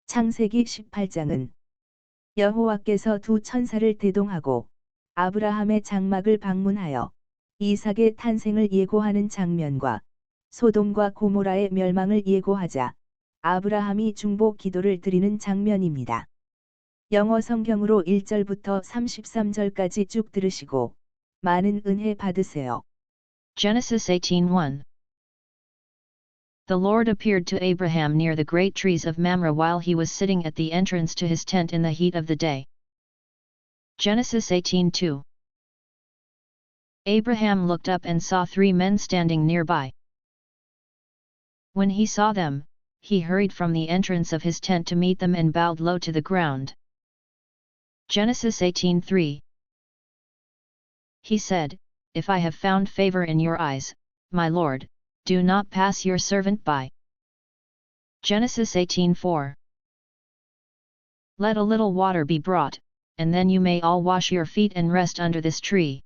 창세기 18장은 여호와께서 두 천사를 대동하고 아브라함의 장막을 방문하여 이삭의 탄생을 예고하는 장면과 소돔과 고모라의 멸망을 예고하자 아브라함이 중보 기도를 드리는 장면입니다. 영어 성경으로 1절부터 33절까지 쭉 들으시고 많은 은혜 받으세요. Genesis 18:1. The Lord appeared to Abraham near the great trees of Mamre while he was sitting at the entrance to his tent in the heat of the day. Genesis 18:2. Abraham looked up and saw three men standing nearby. When he saw them, he hurried from the entrance of his tent to meet them and bowed low to the ground. Genesis 18:3. He said, "If I have found favor in your eyes, my Lord, do not pass your servant by." Genesis 18:4. Let a little water be brought, and then you may all wash your feet and rest under this tree.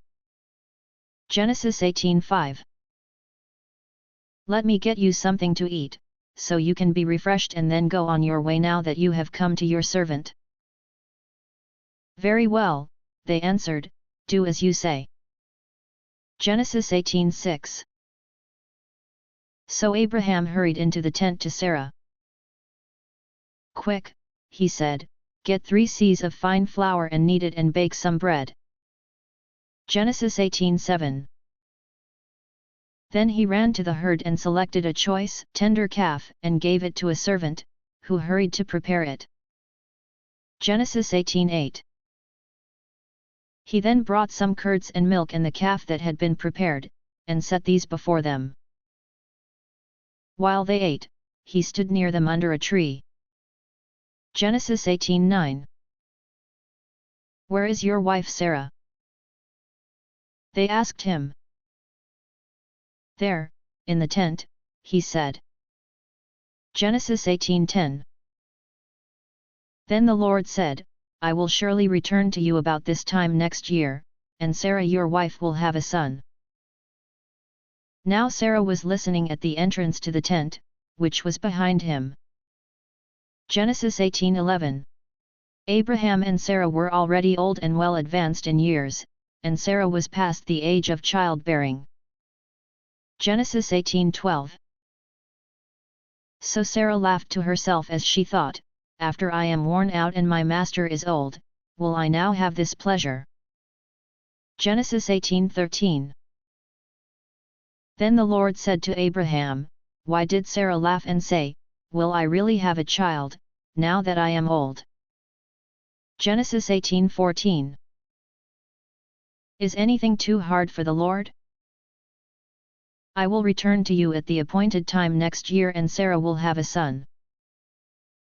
Genesis 18:5. Let me get you something to eat, so you can be refreshed and then go on your way now that you have come to your servant. Very well, they answered, do as you say. Genesis 18:6. So Abraham hurried into the tent to Sarah. Quick, he said, get 3 seahs of fine flour and knead it and bake some bread. Genesis 18:7. Then he ran to the herd and selected a choice, tender calf and gave it to a servant, who hurried to prepare it. Genesis 18:8. He then brought some curds and milk and the calf that had been prepared, and set these before them. While they ate, he stood near them under a tree. Genesis 18:9. Where is your wife Sarah? They asked him. There, in the tent, he said. Genesis 18:10. Then the Lord said, I will surely return to you about this time next year, and Sarah your wife will have a son. Now Sarah was listening at the entrance to the tent, which was behind him. Genesis 18:11. Abraham and Sarah were already old and well advanced in years, and Sarah was past the age of childbearing. Genesis 18:12. So Sarah laughed to herself as she thought, after I am worn out and my master is old, will I now have this pleasure? Genesis 18:13. Then the Lord said to Abraham, why did Sarah laugh and say, will I really have a child, now that I am old? Genesis 18:14. Is anything too hard for the Lord? I will return to you at the appointed time next year and Sarah will have a son.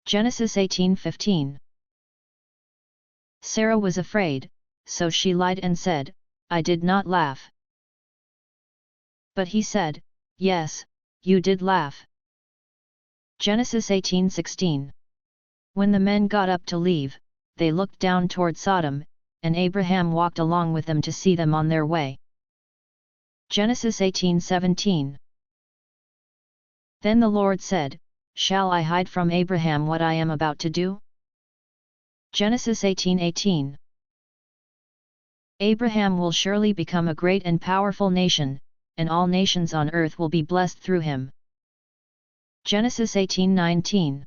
Genesis 18:15. Sarah was afraid, so she lied and said, I did not laugh. But he said, yes, you did laugh. Genesis 18:16. When the men got up to leave, they looked down toward Sodom, and Abraham walked along with them to see them on their way. Genesis 18:17. Then the Lord said, shall I hide from Abraham what I am about to do? Genesis 18:18. Abraham will surely become a great and powerful nation, and all nations on earth will be blessed through him. Genesis 18:19.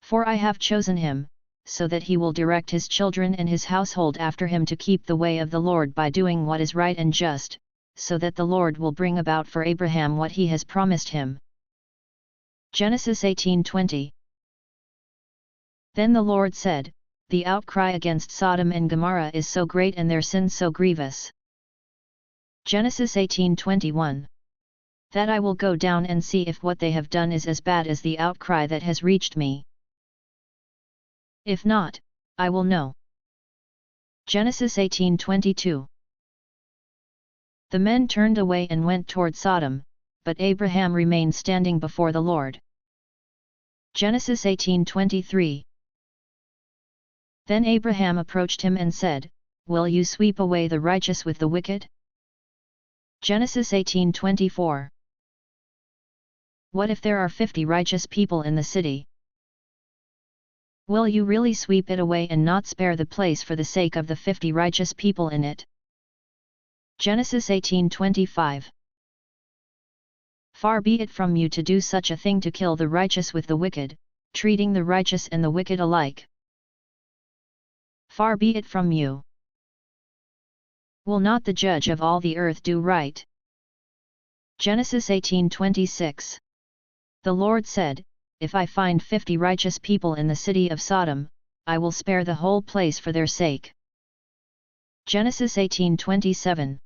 For I have chosen him, so that he will direct his children and his household after him to keep the way of the Lord by doing what is right and just, so that the Lord will bring about for Abraham what he has promised him. Genesis 18:20. Then the Lord said, the outcry against Sodom and Gomorrah is so great and their sin so grievous. Genesis 18:21. That I will go down and see if what they have done is as bad as the outcry that has reached me. If not, I will know. Genesis 18:22. The men turned away and went toward Sodom, but Abraham remained standing before the Lord. Genesis 18:23. Then Abraham approached him and said, will you sweep away the righteous with the wicked? Genesis 18:24. What if there are 50 righteous people in the city? Will you really sweep it away and not spare the place for the sake of the 50 righteous people in it? Genesis 18:25. Far be it from you to do such a thing, to kill the righteous with the wicked, treating the righteous and the wicked alike. Far be it from you. Will not the judge of all the earth do right? Genesis 18:26. The Lord said, If I find 50 righteous people in the city of Sodom, I will spare the whole place for their sake. Genesis 18:27.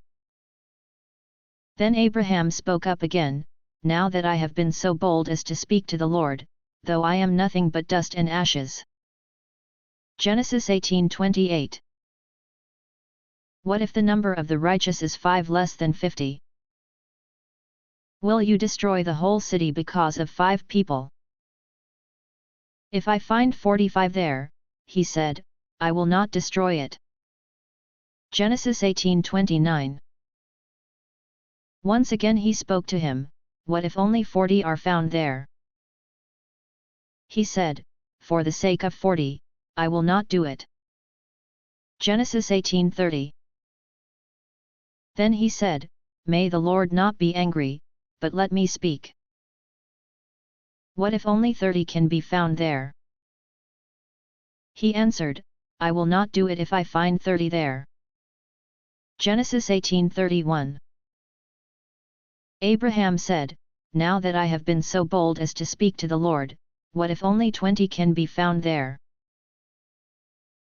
Then Abraham spoke up again, Now that I have been so bold as to speak to the Lord, though I am nothing but dust and ashes. Genesis 18:28. What if the number of the righteous is 5 less than 50? Will you destroy the whole city because of 5 people? If I find 45 there, he said, I will not destroy it. Genesis 18:29. Once again he spoke to him, What if only 40 are found there? He said, For the sake of 40, I will not do it. Genesis 18:30. Then he said, May the Lord not be angry, but let me speak. What if only 30 can be found there? He answered, I will not do it if I find 30 there. Genesis 18:31. Abraham said, Now that I have been so bold as to speak to the Lord, what if only 20 can be found there?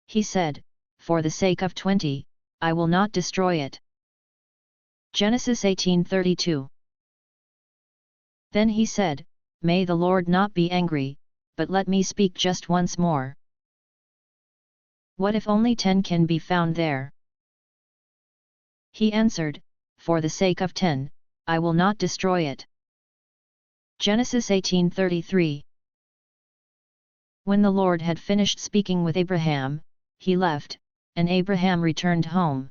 He said, For the sake of 20, I will not destroy it. Genesis 18:32. Then he said, May the Lord not be angry, but let me speak just once more. What if only 10 can be found there? He answered, For the sake of 10, I will not destroy it. Genesis 18:33. When the Lord had finished speaking with Abraham, he left, and Abraham returned home.